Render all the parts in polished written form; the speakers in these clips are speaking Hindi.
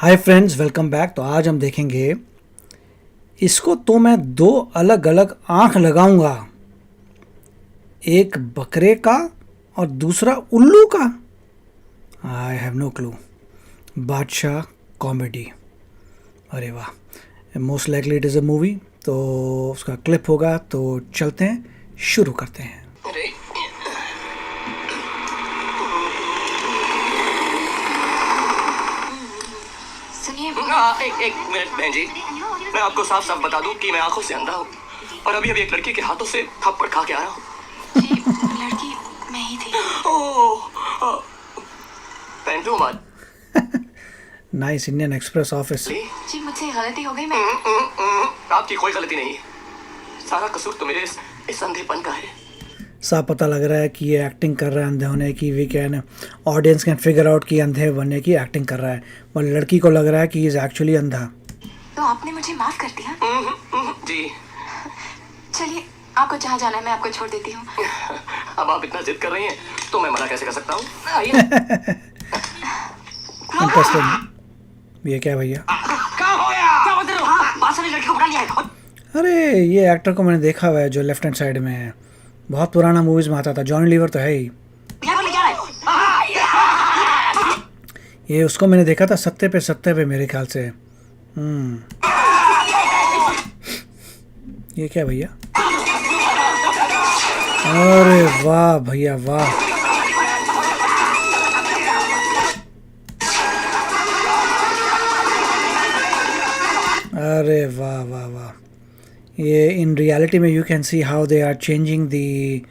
Hi friends, welcome back. तो आज हम देखेंगे इसको तो मैं दो अलग अलग आँख लगाऊंगा, एक बकरे का और दूसरा उल्लू का। I have no clue. Badshah comedy. अरे वाह, most likely it is a movie. तो उसका क्लिप होगा, तो चलते हैं, शुरू करते हैं। एक मिनट बहन जी, मैं आपको साफ साफ बता दूं कि मैं आंखों से अंधा हूँ और अभी एक लड़की के हाथों से थप्पड़ खा के आ रहा हूँ। लड़की मैं ही थी। Thank you nice Indian Express office. जी मुझसे गलती हो गई। मैं आपकी कोई गलती नहीं, सारा कसूर तो मेरे इस अंधेपन का है। साफ पता लग रहा है कि ये एक्टिंग कर रहा है अंधे होने की। We can audience can figure out कि अंधे बनने की एक्टिंग कर रहा है, पर लड़की को लग रहा है कि इज एक्चुअली अंधा। तो आपने मुझे माफ कर दिया? जी चलिए, आपको जहाँ जाना है मैं आपको छोड़ देती हूँ। अब आप इतना जिद कर रही हैं तो मैं मना कैसे कर सकता हूँ। आइए। इंटरेस्टिंग। ये क्या भैया? क्या उधर हो? हाँ, बात सुनी, लड़की को बुला लिया है। अरे ये एक्टर को मैंने देखा हुआ है, जो लेफ्ट हैंड साइड में है। बहुत पुराना मूवीज में आता था। जॉनी लीवर तो है ही। ये उसको मैंने देखा था सत्ते पे मेरे ख्याल से। ये क्या भैया? अरे वाह भैया वाह। अरे वाह वाह वाह। ये इन रियलिटी में you can see how they are changing the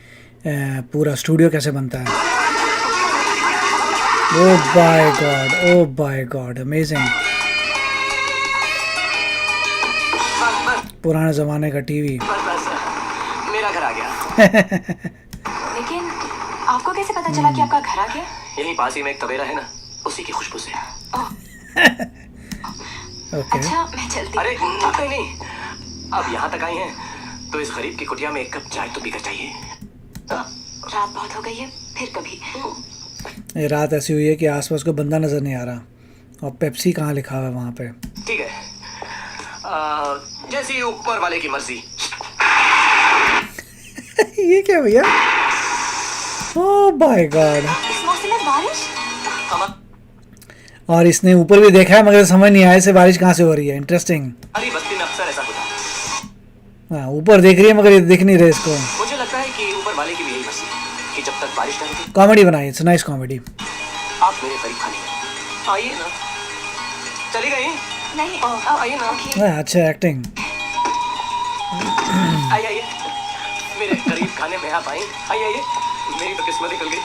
पूरा स्टूडियो कैसे बनता है। Oh by god amazing. पुराने ज़माने का टीवी। बस मेरा घर आ गया। लेकिन आपको कैसे पता चला कि आपका घर आ गया? यहीं पास ही में एक तबेला है ना, उसी की खुशबू से। ओके। अच्छा मैं चलती। अरे नहीं, अब यहाँ तक आई हैं तो इस गरीब की कुटिया में एक कप चाय तो पीकर चाहिए। रात बहुत हो गई है, फिर कभी। ये रात ऐसी हुई है कि आसपास को बंदा नज़र नहीं आ रहा, और पेप्सी कहाँ लिखा हुआ है वहाँ पे। ठीक है, जैसी ऊपर वाले की मर्जी। ये क्या भैया? Oh my God. इस मौसम में बारिश? और इसने ऊपर भी देखा है मगर समझ नहीं आया इसे बारिश कहाँ से हो रही है। इंटरेस्टिंग। हमारी बस्ती में अक्सर ऐसा होता है। हाँ, ऊपर देख रही है मगर ये दिख नहीं रहे इसको। मुझे लगता है कि ऊपर वाले की भी यही मर्जी है कि जब तक बारिश नहीं होती कॉमेडी बनाई, इट्स नाइस कॉमेडी। आप मेरे करीब खाने आइए ना। चली गई? नहीं आइए ना। हाँ, अच्छा एक्टिंग। आइए मेरे करीब खाने में आप आई। आइए, मेरी तो किस्मत निकल गई।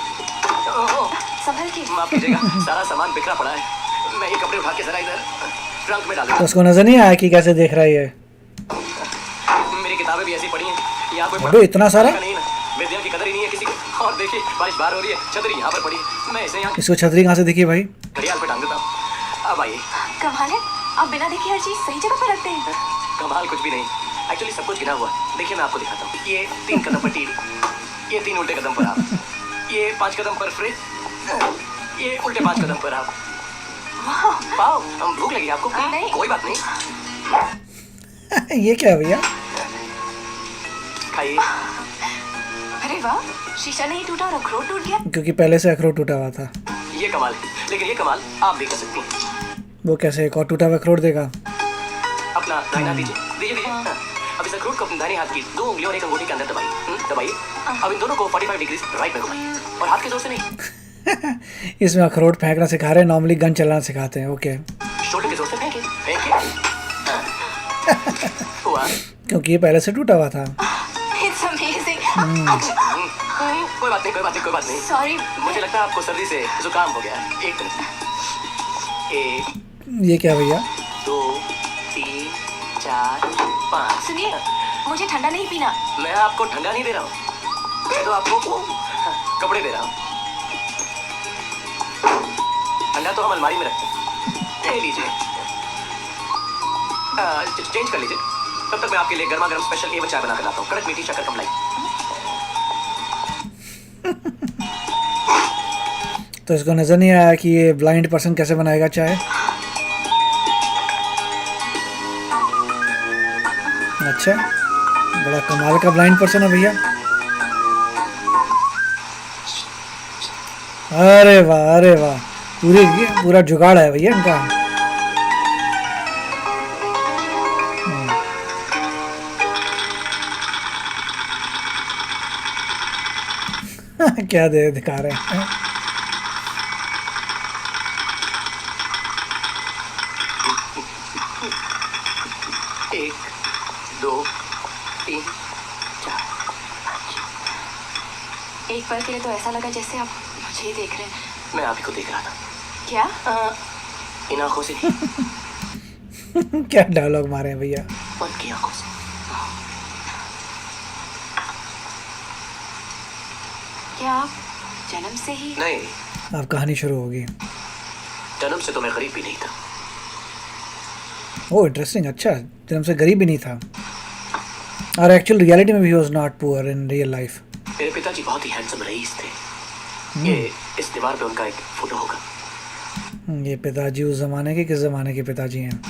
संभल के। माफ कीजिएगा, सारा सामान बिखरा पड़ा है। मैं ये कपड़े उठा के जरा इधर ट्रंक में डाल तो दूँ। उसको नजर नहीं आया कि कैसे देख रहा है ये? मेरी किताबें भी ऐसी पड़ी हैं, यहाँ कोई अबे इतना सारा? नहीं ना, विद्या की कदर ही नहीं है किसी को। और देखिए बारिश बाहर हो रही है, छतरी यहाँ पर पड़ी है। मैं इसे यहाँ इसको छतरी कहाँ से दिखी भाई? घड़ियाल पे टांग देता हूँ। अब आइए। कमाल है, आप बिना देखे हर चीज सही जगह पर रखते हैं। कमाल कुछ भी नहीं, एक्चुअली सब कुछ गिना हुआ है। देखिए मैं आपको दिखाता हूँ। ये 3 कदम पर टीवी, ये 3 उल्टे कदम पर आप, ये 5 कदम पर फ्रिज, ये उल्टे 5 कदम पर आप। वाह, हम भूख लगी आपको? नहीं। कोई बात नहीं, ये क्या है भैया? खाइए। अरे वाह, शीशा नहीं टूटा और अखरोट टूट गया। क्योंकि पहले से अखरोट टूटा हुआ था। ये कमाल है, लेकिन ये कमाल आप भी कर सकती हैं। वो कैसे एक और टूटा हुआ अखरोट देगा? अपना दाहिना दीजिए, दीजिए। अब इस अखरोट को अपनी दाहिनी हाथ की 2 उंगलियों और एक अंगूठी के अंदर दबाइए। दबाइए। अब इन दोनों को 45 डिग्री राइट में घुमाइए, और हाथ के जोर से नहीं। इसमें अखरोट फेंकना सिखा रहे हैं, नॉर्मली गन चलाना सिखाते हैं। ओके। शोल्डर के जोर से फेंकिए, फेंकिए। हुआ। क्योंकि ये पहले से टूटा हुआ था। It's amazing. कोई बात नहीं, कोई बात नहीं, कोई बात नहीं। Sorry, मुझे लगता है आपको सर्दी से जुकाम हो गया है। 1 मिनट। 1 ये क्या भैया? 2 3 4 5। सुनिए, मुझे ठंडा नहीं पीना। मैं आपको ठंडा नहीं दे रहा हूँ, मैं तो आपको कपड़े दे रहा हूँ। ठंडा तो हम अलमारी में रखते हैं। ले लीजिए, चेंज कर लीजिए। तब तक मैं आपके लिए गर्मा गर्म स्पेशल ए चाय बना कर लाता हूँ। कड़क मीठी शक्कर कम लाई। तो इसको नजर नहीं आया कि ये ब्लाइंड पर्सन कैसे बनाएगा चाय। अच्छा, बड़ा कमाल का ब्लाइंड पर्सन है भैया। अरे वाह, अरे वाह, पूरा जुगाड़ है भैया इनका। क्या दे दिखा रहे हैं। 1 2 3 4। एक पल के लिए तो ऐसा लगा जैसे आप मुझे ही देख रहे हैं। मैं आप ही को देख रहा था। क्या? इन आंखों से नहीं, क्या डायलॉग मारे हैं भैया। मन की आंखों से। क्या आप जन्म से ही? नहीं, अब कहानी शुरू होगी। जन्म से तो मैं गरीब भी नहीं था। ओह इंटरेस्टिंग, अच्छा, जन्म से गरीब भी नहीं था। और एक्चुअल रियलिटी में भी was not poor in real life. मेरे पिताजी बहुत ही हैंडसम रईस थे। ये इस दीवार पे उनका एक फोटो होगा। ये पिताजी उस जमाने के किस जमाने के पिताजी हैं?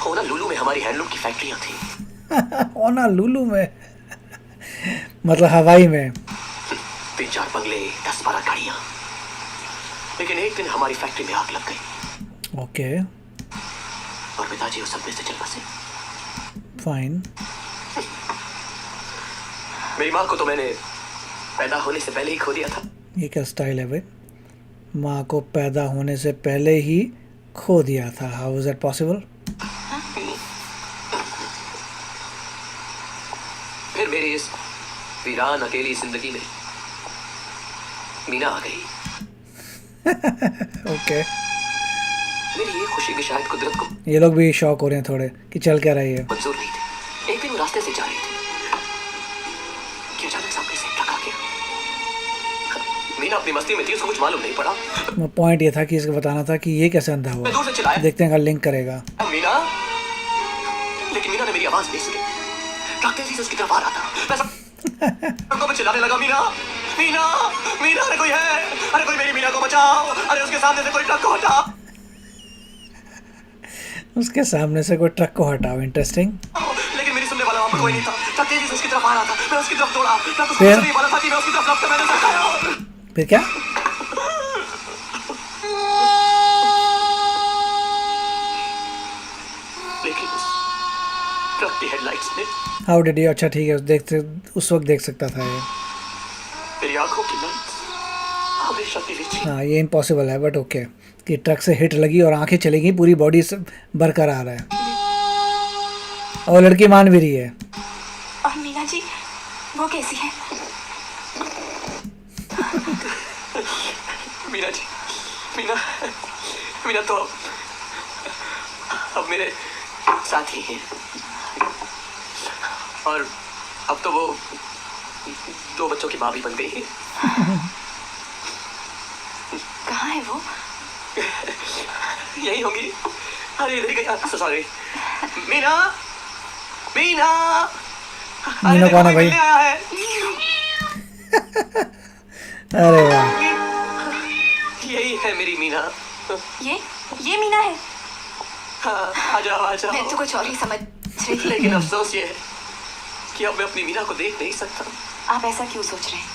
होनोलुलु में हमारी हैंडलूम की फैक्ट्रियां थी। होनोलुलु में मतलब हवाई में। 3-4 बंगले, 10-12 गाड़ियां। लेकिन एक दिन हमारी फैक्ट्री में आग लग गई ओके और पिताजी उस सपने से चल बसे। फाइन। मेरी माँ को तो मैंने पैदा होने से पहले ही खो दिया था। ये क्या स्टाइल है भाई? माँ को पैदा होने से पहले ही खो दिया था। How is that possible? फिर मेरी इस वीरान अकेली जिंदगी में मीना आ गई। ओके मेरी ये खुशी भी शायद कुदरत को ये लोग भी शॉक हो रहे हैं थोड़े कि चल क्या रही है। मंजूर नहीं थी। एक दिन वो रास्ते से जा रही थी कि अचानक सामने से एक ट्रक आ गया। मीना अपनी मस्ती में थी, उसको कुछ मालूम नहीं पड़ा। पॉइंट ये था कि इसको बताना था कि ये कैसे अंधा मैं हुआ। दूर से चिल्लाया, देखते हैं अगर लिंक करेगा। मीना। लेकिन मीना ने मेरी आवाज नहीं सुनी। ट्रक तेजी से उसकी तरफ आ रहा था। मैं सड़कों पे चिल्लाने लगा, मीना मीना मीना, अरे कोई है, अरे कोई मेरी मीना को बचाओ, अरे उसके सामने से कोई ट्रक को हटाओ। उसके सामने से कोई ट्रक को हटाओ। इंटरेस्टिंग। लेकिन मेरी सुनने वाला वहां पर कोई नहीं था। ट्रक तेजी से उसकी तरफ आ रहा था। मैं उसकी तरफ दौड़ा। ट्रक उसको फिर? कुछ नहीं वाला था कि मैं उसकी तरफ लपका मैंने सरकाया। फिर क्या? लेकिन उस ट्रक की हेडलाइट्स ने हाउ डिड यू? अच्छा ठीक है, उस वक्त देख सकता था ये। मेरी आंखों की लाइट्स हमेशा के लिए थी। हाँ ये इम्पॉसिबल है बट ओके कि ट्रक से हिट लगी और आंखें चली गई, पूरी बॉडी से बरकरार है और लड़की मान भी रही है। और मीना जी वो कैसी है? मीना जी, मीना मीना तो अब मेरे साथ ही है। और अब तो वो 2 बच्चों की माँ भी बन गई है। कहाँ है वो? यही होंगी। अरे इधर ही गई। सॉरी मीना, मीना। मीना कौन है भाई? मिलने आया है। अरे वाह, यही है मेरी मीना। ये मीना है? हाँ, आ जाओ आ मैं जाओ। तो कुछ और ही समझ रही थी। लेकिन अफसोस ये है कि अब मैं अपनी मीना को देख नहीं सकता। आप ऐसा क्यों सोच रहे हैं?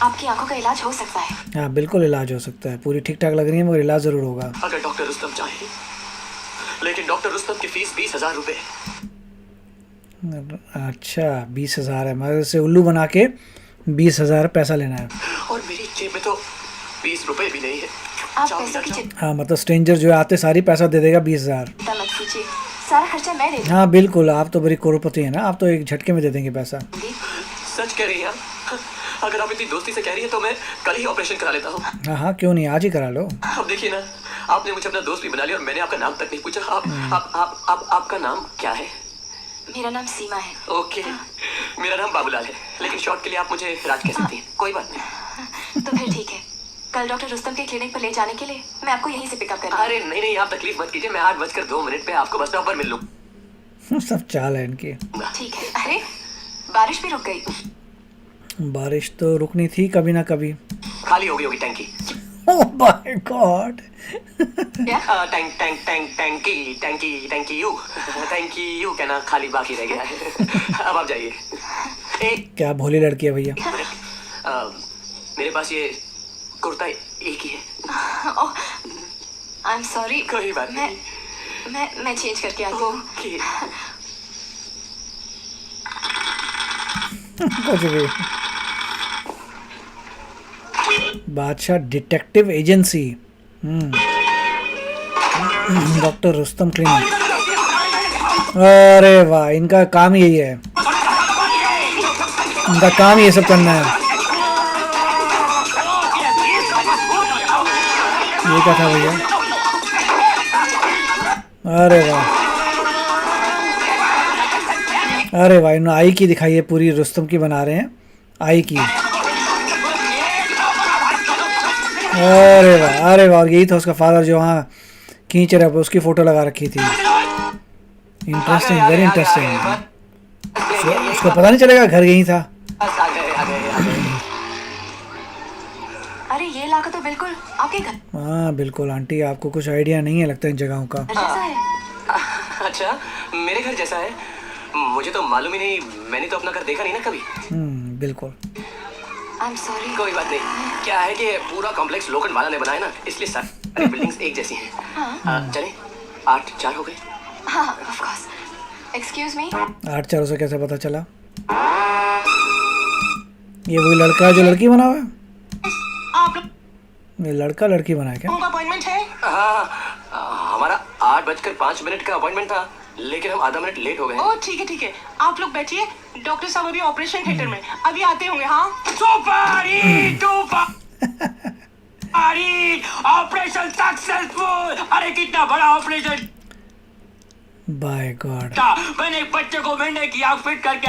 आपकी आंखों का इलाज हो सकता है। हाँ बिल्कुल इलाज हो सकता है। पूरी ठीक ठाक लग रही है मगर इलाज ज़रूर होगा। अगर डॉक्टर रुस्तम चाहे। लेकिन डॉक्टर रुस्तम की फीस 20,000 रुपए है। अच्छा 20,000 है, मगर इसे उल्लू बना के 20,000 पैसा लेना है। और मेरी जेब में तो 20 रुपए भी नहीं है। आप जाओ पैसों मीना, की जाओ। चिंता हाँ मतलब स्ट्रेंजर जो आते सारी पैसा दे देगा 20,000। मत कीजिए, सारा खर्चा मैं दे हाँ बिल्कुल, आप तो बड़ी करोड़पति हैं ना, आप तो एक झटके में दे देंगे पैसा। दूंगी। सच कह रही है। अगर आप इतनी दोस्ती से कह रही है तो मैं कल ही ऑपरेशन करा लेता हूँ। हाँ हाँ क्यों नहीं, आज ही करा लो। अब देखिए ना, आपने मुझे अपना दोस्त भी बना लिया और मैंने आपका नाम तक नहीं पूछा। आपका नाम क्या है? मेरा नाम सीमा है। ओके, मेरा नाम बाबूलाल है, लेकिन शॉर्ट के लिए आप मुझे राज कह सकती हैं। कोई बात नहीं। तो फिर ठीक है, कल डॉक्टर रुस्तम के क्लिनिक पर ले जाने के लिए मैं आपको यहीं से पिकअप करूँगी। अरे नहीं नहीं, आप तकलीफ मत कीजिए। मैं 8:02 पे आपको बस स्टॉप पर मिल लूँ। सब चाल है इनकी। ठीक है। अरे बारिश भी रुक गई। बारिश तो रुकनी थी कभी ना कभी। खाली हो गई होगी टैंकी। Oh my God. क्या? टैंक टैंक टैंक टैंकी टैंकी थैंक यू कहना खाली बाकी रह गया है। अब आप जाइए। एक क्या भोली लड़की है भैया। मिनट, मेरे पास ये कुर्ता एक ही है। ओह, आई एम सॉरी। कोई बात मैं मैं चेंज करके आती हूँ। ओके। कुछ भी। बादशाह detective agency. Doctor Rustam clinic. अरे वाह, इनका काम यही है, इनका काम ये सब करना है। ये क्या था भैया? अरे वाह, अरे वाह, इन्होंने आई की दिखाई है, पूरी रुस्तम की बना रहे हैं आई की। अरे वाह, अरे वाह, यही था उसका फादर जो वहाँ खींच रहा, उसकी फोटो लगा रखी थी। Interesting, very interesting. उसको पता नहीं चलेगा घर यही था। आ गए। अरे ये इलाका तो बिल्कुल आपके घर हाँ बिल्कुल आंटी, आपको कुछ आइडिया नहीं है लगता इन जगहों का। जैसा है। अच्छा, मेरे घर जैसा है? मुझे तो मालूम ही नहीं, मैंने तो अपना घर देखा नहीं ना कभी। बिल्कुल। I am sorry. कोई बात नहीं। क्या है कि पूरा कॉम्प्लेक्स लोखंड वाला ने बनाया ना, इसलिए सारी बिल्डिंग्स एक जैसी हैं। चले 8-4 हो गए। हाँ, ऑफ कोर्स। Excuse me. 8-4 से कैसे पता चला? ये वही लड़का है जो लड़की बना हुआ है? आप ये लड़का लड़की बना है क्या? लोगों का अपॉइंटमेंट है? हाँ, हमारा 8:05 का अपॉइंटमेंट था, लेकिन हम आधा मिनट लेट हो गए। ओह ठीक है, आप लोग बैठिए। डॉक्टर साहब अभी ऑपरेशन थिएटर में, अभी आते होंगे। हाँ, सुपारी ऑपरेशन सक्सेसफुल। अरे कितना बड़ा ऑपरेशन बाय गॉड। था। मैंने एक बच्चे को मेंढक की आँख फिट करके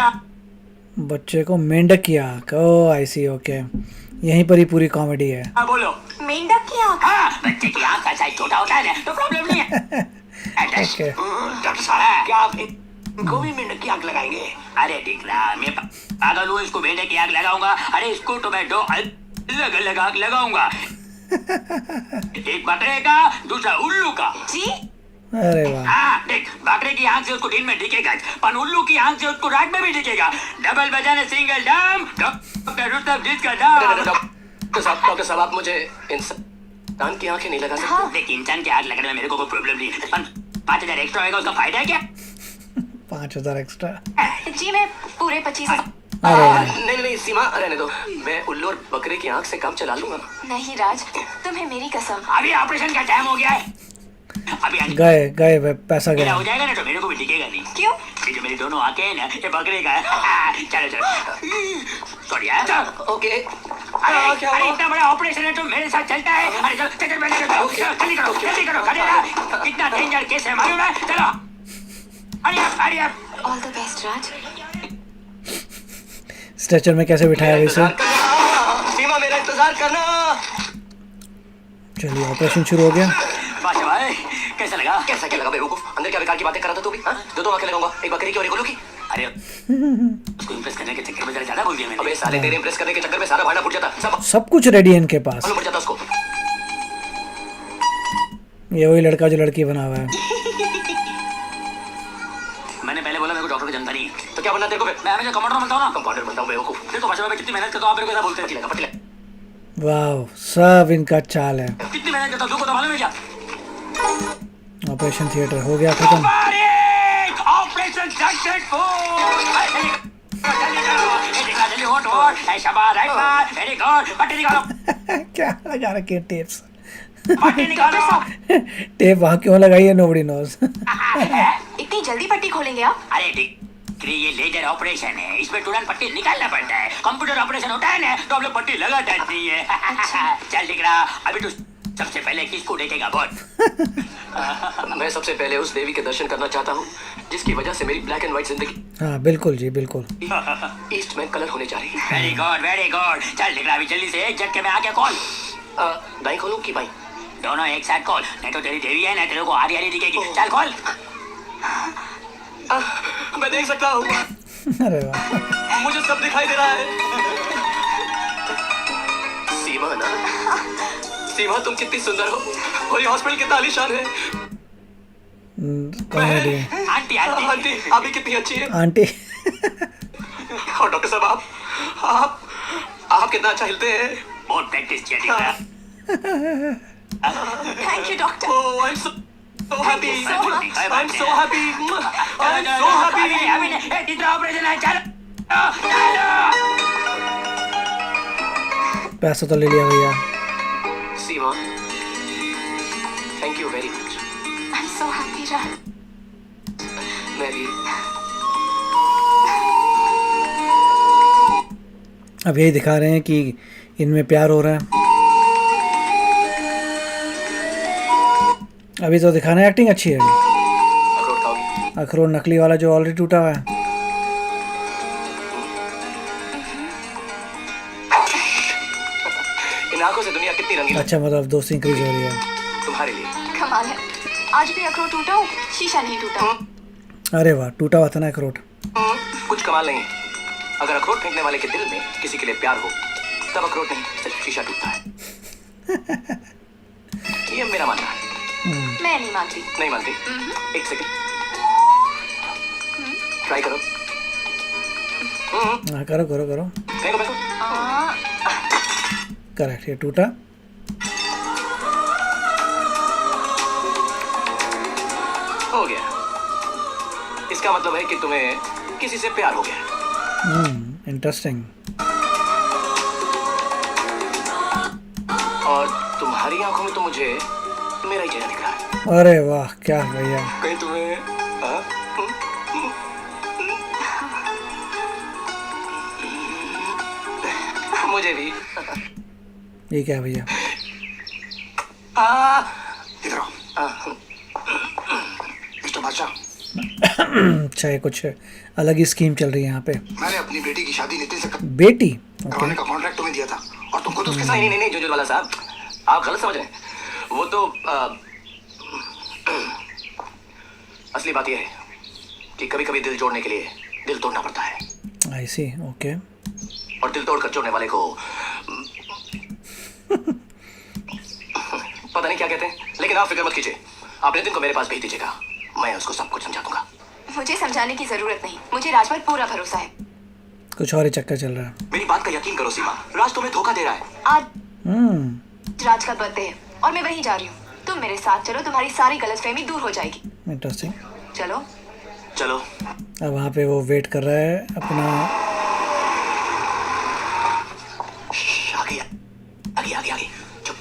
बच्चे को मेंढक की आँख। ओह आई सी, ओके, यहीं पर ही पूरी कॉमेडी है। बोलो। मेंढक की आँख। हाँ, बच्चे की आँख का साइज छोटा होता है ना, तो प्रॉब्लम नहीं है। ओके। डॉक्टर साहब, क्या आप इनको भी मेंढक की आँख लगाएंगे? अरे दिखला, मैं पागल हूँ, इसको मेंढक की आँख लगाऊंगा? अरे इसको तो मैं 2 अलग अलग आँख लगाऊंगा। एक बकरे का, दूसरा उल्लू का। जी? अरे वाह, हाँ, देख, बकरे की आँख से उसको दिन में दिखेगा, पर उल्लू की आँख से उसको रात में भी दिखेगा। डबल बजाने सिंगल डम, डॉक्टर रुस्तम जिसका नाम। डॉक्टर साहब, आप मुझे इंसान की आंखें नहीं लगा सकते? हाँ। देख, इंसान की आँख लगने में मेरे को कोई प्रॉब्लम नहीं है, पर 5,000 एक्स्ट्रा होगा, उसका फायदा है क्या? 5,000 एक्स्ट्रा। जी मैं पूरे 25। अरे वाह, नहीं सीमा, रहने दो। मैं उल्लू और बकरे की आंख से काम चला लूंगा। नहीं राज, तुम्हें मेरी कसम। अभी ऑपरेशन का टाइम हो गया है। अभी गए पैसा मेरा गया। हो जाएगा ना, तो मेरे को भी दिखेगा नहीं। क्यों? ये जो मेरी दोनों आंखें हैं ना, ये बकरे का है। चलो सॉरी यार। ओके। अरे इतना बड़ा ऑपरेशन है तो मेरे साथ चलता है? अरे चलो चल पहले जल्दी करो खड़े रहो। कितना डेंजर केस है मालूम है? चलो hurry up. All the best Raj. Stretcher में कैसे बिठाया वैसे? सीमा, मेरा इंतजार करना। चलिए ऑपरेशन शुरू हो गया। बादशाह भाई, कैसा लगा? कैसा क्या लगा बेवकूफ? अंदर क्या बेकार की बातें कर रहा था तू भी? हाँ? 2 आंखें लगाऊंगा, एक बकरी की और एक उल्लू की। अरे उसको इम्प्रेस करने के चक्कर में जरा ज्यादा बोल दिया मैंने। अबे साले, तेरे इंप्रेस करने के चक्कर में सारा भाड़ा फूट जाता, सब सब कुछ रेडी है इनके पास। मालूम पड़ जाता उसको। ये वही लड़का जो लड़की बना हुआ है। मैंने पहले बोला मेरे को डॉक्टर को जानता नहीं। तो क्या बनना तेरे को? मैं हमेशा कंपाउंडर बनता हूँ ना। कंपाउंडर बनता हूँ बेवकूफ। देखो बादशाह भाई, कितनी मेहनत करता हूँ, आप मेरे को ऐसा बोलते हैं। पटी लगा। वाह, सब इनका चाल है। कितनी मेहनत करता हूँ, तुमको तो मालूम है क्या? ऑपरेशन थिएटर हो गया खत्म। Operation successful. Very good. पट्टी निकालो, क्या लगा रखे टेप्स? पट्टी निकालो। टेप वहाँ क्यों लगाई है, नोबडी नोज। इतनी जल्दी पट्टी खोलेंगे आप? अरे ये लेजर ऑपरेशन है, इसमें तुरंत पट्टी निकालना पड़ता है। कंप्यूटर ऑपरेशन होता है ना, तो हम लोग पट्टी लगा देती है। चल दिख रहा, अभी तो सबसे पहले किसको देखेगा बोल? मैं सबसे पहले उस देवी के दर्शन करना चाहता हूँ जिसकी वजह से मेरी ब्लैक एंड व्हाइट जिंदगी हाँ बिल्कुल जी, बिल्कुल। ईस्ट में कलर होने जा रही है। Very good. चल दिख रहा, अभी जल्दी से एक झटके में आके कॉल। दाई खोलूं कि बाई? दोनों एक साथ कॉल, नहीं तो तेरी देवी है ना, तेरे को हरी दिखेगी। चल कॉल। मैं देख सकता हूँ, अरे वाह, मुझे सब दिखाई दे रहा है। सीमा ना, सीमा तुम कितनी सुंदर हो और ये हॉस्पिटल कितना आलीशान है। कॉमेडी आंटी आंटी आंटी आप भी कितनी अच्छी है। आंटी और डॉक्टर साहब आप कितना अच्छा हिलते हैं। बहुत प्रैक्टिस किया दिखरा। Thank you doctor. Oh I am so happy. you so much. I am so happy. I am so happy. तीसरा ऑपरेशन है, चलो। पैसा तो ले लिया भैया। Seema thank you very much. I am so happy Raj. मैं भी। अब यही दिखा रहे हैं कि इनमें प्यार हो रहा है। अभी तो दिखाना है एक्टिंग अच्छी है। अखरोट खाओगी? अखरोट नकली वाला जो ऑलरेडी टूटा हुआ है। इन आंखों से दुनिया कितनी रंगीन है अच्छा मतलब दोस्ती इंक्रीज हो रही है। तुम्हारे लिए। कमाल है, आज भी अखरोट टूटा हो, शीशा नहीं टूटा। अरे वाह, टूटा हुआ था ना अखरोट। कुछ कमाल नहीं है। अगर अखरोट फेंकने वाले के दिल में किसी के लिए प्यार हो तब अखरोट नहीं सिर्फ शीशा टूटता है। ये मेरा मानना है। मैं नहीं मानती। नहीं मानती? एक सेकंड ट्राई करो। हाँ करो करो करो। फेंको फेंको। करेक्ट, ये टूटा। हो गया। इसका मतलब है कि तुम्हें किसी से प्यार हो गया। इंटरेस्टिंग। और तुम्हारी आंखों में तो मुझे मेरा ही चेहरा दिख रहा है। अरे वाह क्या भैया। कहीं तुम्हें हाँ? मुझे भी। ये क्या भैया। इधर आओ। मिस्टर बादशाह, अच्छा ये कुछ अलग ही स्कीम चल रही है यहाँ पे। मैंने अपनी बेटी की शादी नितिन से बेटी करवाने का कॉन्ट्रैक्ट तुम्हें दिया था और तुमको तो उसके साथ नहीं नहीं नहीं जुलझुलवाला साहब, आप गलत समझ रहे हैं। वो तो असली बात यह है कि कभी कभी दिल जोड़ने के लिए दिल तोड़ना पड़ता है। आई सी, ओके। और दिल तोड़कर जोड़ने वाले को पता नहीं क्या कहते हैं, लेकिन आप फिक्र मत कीजिए। आप नितिन को मेरे पास भेज दीजिएगा, मैं उसको सब कुछ समझा दूंगा। मुझे समझाने की जरूरत नहीं, मुझे राज पर पूरा भरोसा है। कुछ और ही चक्कर चल रहा है। मेरी बात का यकीन करो सीमा, राज तुम्हें धोखा दे रहा है। आज हम्म, राज का बर्थडे है और मैं वहीं जा रही हूँ। तुम मेरे साथ चलो, तुम्हारी सारी गलतफहमी दूर हो जाएगी। इंटरेस्टिंग। चलो। चलो। अब वहाँ पे वो वेट कर रहा है अपना। आगे आगे आगे आगे चुप।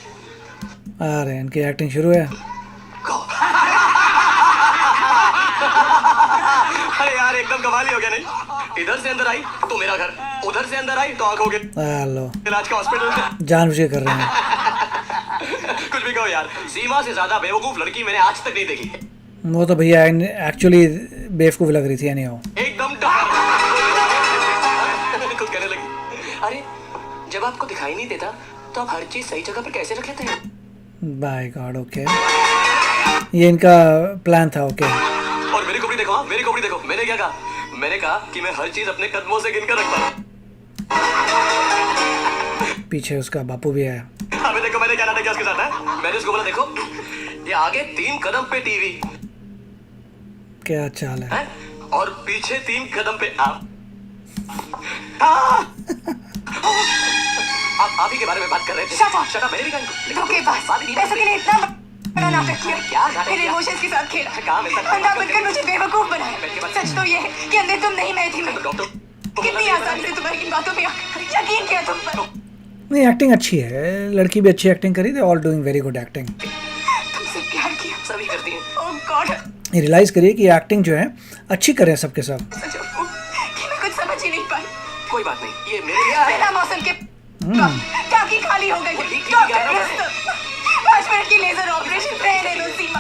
अरे इनकी एक्टिंग शुरू है। गो। अरे यार एकदम कमाल ही हो गया नहीं। इधर से अंदर आई तो मेरा घर, उधर से अंदर आई तो आंखों के लो इलाज का हॉस्पिटल। जानबूझ के कर रहे हैं। कुछ भी कहो यार, सीमा से ज्यादा बेवकूफ लड़की मैंने आज तक नहीं देखी। वो तो भैया एक्चुअली बेवकूफ लग रही थी यानी हो। एकदम खुद कहने लगी। अरे जब आपको दिखाई नहीं देता तो आप हर चीज सही जगह पर कैसे रख लेते हैं? By god, okay. ये इनका प्लान था, ओके। और मेरी खोपड़ी देखो, हाँ मेरी खोपड़ी देखो। मैंने क्या कहा? मैंने कहा कि मैं हर चीज अपने कदमों से गिनकर रखता हूँ। पीछे उसका बापू भी आया। अबे देखो मैंने क्या नाटक किया उसके साथ है। मैंने उसको बोला देखो ये आगे 3 कदम पे टीवी क्या चाल है। है और पीछे 3 कदम पे आप ही के बारे में बात कर रहे थे। Shut up. Shut up, मैंने भी कहा धोखेबाज, पैसों के लिए इतना बड़ा नाटक किया, क्या नाटक मेरे किया? इमोशंस के साथ खेला, काम ऐसा- अंधा बनकर मुझे बेवकूफ बनाया। सच तो ये है कि अंदर तुम नहीं, मैं थी। मैं डॉक्टर कितनी आसानी से तुम्हारी इन बातों पे यकीन किया तुम पर। नहीं एक्टिंग अच्छी है, लड़की भी अच्छी एक्टिंग करी। They all doing very good acting. तुमसे प्यार किया। सभी करती हैं। ओह गॉड, ये रियलाइज करिए कि एक्टिंग जो है अच्छी करें सबके सब। सच कहूं कि मैं कुछ समझ ही नहीं पाई। कोई बात नहीं, ये मेरे लिए है। बिना मौसम के टांकी खाली हो गई। डॉक्टर 5 मिनट की लेजर ऑपरेशन, रहने दो सीमा।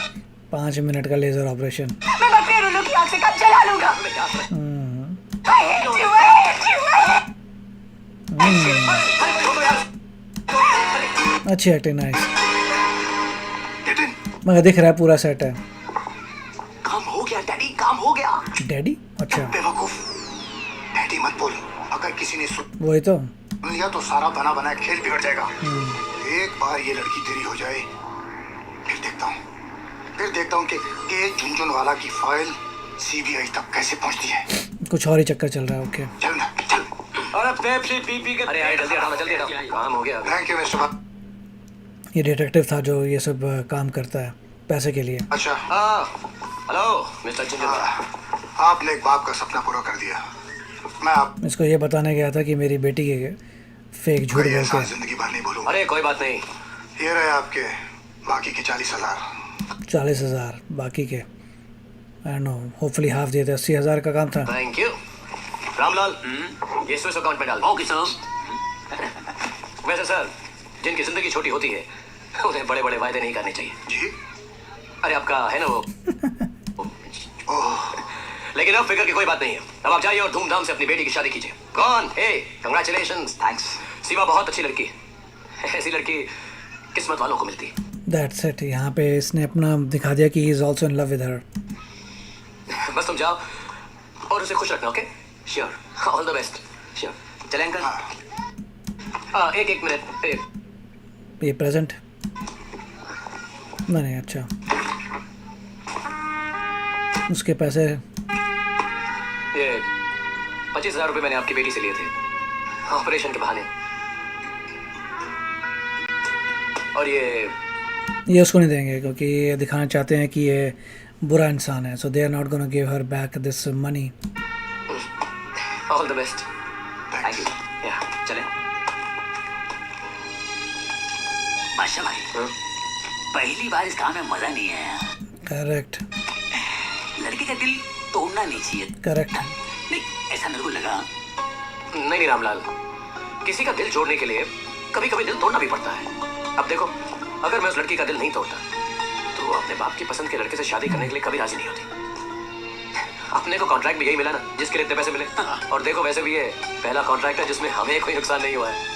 5 मिनट का लेजर ऑपरेशन। मैं बकरे रुल्लू की आग से कब जला लूंगा। I hate you, I hate you, I hate अच्छी एक्टिंग, नाइस। नितिन मगर दिख रहा है पूरा सेट है। काम हो गया डैडी, काम हो गया। डैडी? अच्छा बेवकूफ, डैडी मत बोल। अगर किसी ने सुन वही तो। लिया तो सारा बना बनाया खेल बिगड़ जाएगा। एक बार ये लड़की तेरी हो जाए, फिर देखता हूँ कि झुनझुनवाला की फाइल सीबीआई तक कैसे पहुँचती है। कुछ और ही चक्कर चल रहा है। ओके, चल ना, चल। अरे पेप्सी पी के अरे यार जल्दी हटाओ, जल्दी हटाओ, काम हो गया अभी। Thank you mister. ये डिटेक्टिव था जो ये सब काम करता है पैसे के लिए। अच्छा, हेलो मिस्टर झुनझुनवाला। आपने एक बाप का सपना पूरा कर दिया। मैं आप इसको ये बताने गया था कि मेरी बेटी के फेक झूठ ये बोल एहसास के। जिंदगी भर नहीं भूलूंगा। अरे कोई बात नहीं। ये रहे आपके बाकी के 40,000। 40,000 बाकी के, आई नो, होपफुली हाफ दिए थे। 80,000 का काम था। थैंक यू रामलाल, ये स्विस अकाउंट में डाल दो। Okay sir. वैसे सर, जिनकी जिंदगी छोटी होती है उन्हें बड़े बड़े वायदे नहीं करने चाहिए। जी? अरे आपका है ना वो ओह, लेकिन अब फिक्र की कोई बात नहीं है। अब आप जाइए और धूमधाम से अपनी बेटी की शादी कीजिए। कौन? हे, कंग्रेचुलेशंस। थैंक्स। शिवा बहुत अच्छी लड़की है। ऐसी लड़की किस्मत वालों को मिलती है। That's it. यहाँ पे इसने अपना दिखा दिया कि he is also in love with her. बस तुम जाओ और उसे खुश रखना। Okay, sure, all the best. Sure, चले अंकल। एक मिनट। ये प्रेजेंट नहीं, अच्छा, उसके पैसे। ये 25,000 रुपये मैंने आपकी बेटी से लिए थे ऑपरेशन के बहाने, और ये उसको नहीं देंगे क्योंकि ये दिखाना चाहते हैं कि ये बुरा इंसान है। So they are not gonna give her back this money. All the best. Thank you. या चले। बादशाह भाई, पहली बार इस काम में मजा नहीं आया। करेक्ट, लड़के का दिल तोड़ना नहीं चाहिए। करेक्ट। नहीं, ऐसा मेरे को लगा। नहीं रामलाल, किसी का दिल जोड़ने के लिए कभी कभी दिल तोड़ना भी पड़ता है। अब देखो, अगर मैं उस लड़की का दिल नहीं तोड़ता तो वो अपने बाप की पसंद के लड़के से शादी करने के लिए कभी राजी नहीं होती। अपने को कॉन्ट्रैक्ट भी यही मिला ना जिसके लिए इतने पैसे मिले। और देखो, वैसे भी ये पहला कॉन्ट्रैक्ट है जिसमें हमें कोई नुकसान नहीं हुआ है।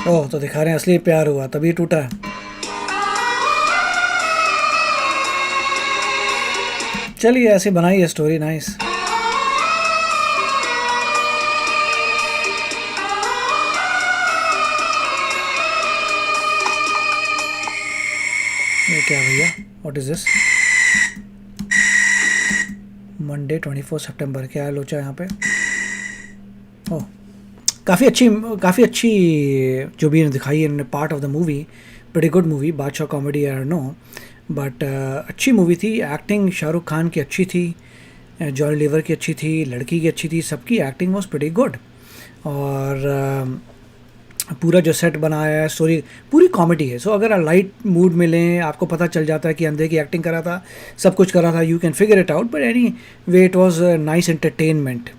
ओह, तो दिखा रहे हैं असली प्यार हुआ तभी टूटा है। चलिए, ऐसे बनाई है स्टोरी। नाइस। ये क्या भैया, व्हाट इज दिस? मंडे 24 सितंबर। क्या है लोचा यहाँ पे? ओह, काफ़ी अच्छी जो भी दिखाई है इन्होंने पार्ट ऑफ द मूवी। बड़ी गुड मूवी। बादशाह कॉमेडी आई नो, बट अच्छी मूवी थी। एक्टिंग शाहरुख खान की अच्छी थी, जॉनी लीवर की अच्छी थी, लड़की की अच्छी थी, सबकी एक्टिंग वॉज प्रीटी गुड। और पूरा जो सेट बनाया है, स्टोरी पूरी कॉमेडी है। सो अगर आप लाइट मूड में लें, आपको पता चल जाता है कि अंधे की एक्टिंग करा था, सब कुछ करा था, you can figure it out. But any way it was nice entertainment.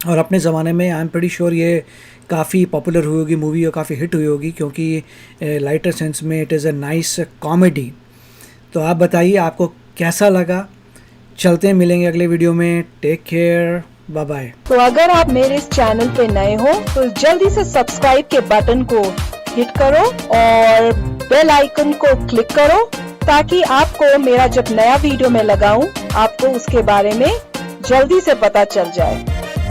और अपने ज़माने में आई एम प्रीटी श्योर ये काफ़ी पॉपुलर हुई होगी मूवी और काफ़ी हिट हुई होगी, क्योंकि लाइटर सेंस में it is a nice comedy. तो आप बताइए आपको कैसा लगा। चलते हैं, मिलेंगे अगले वीडियो में। Take care, bye bye. तो अगर आप मेरे इस चैनल पे नए हो तो जल्दी से सब्सक्राइब के बटन को हिट करो और बेल आइकन को क्लिक करो ताकि आपको मेरा जब नया वीडियो मैं लगाऊं आपको उसके बारे में जल्दी से पता चल जाए।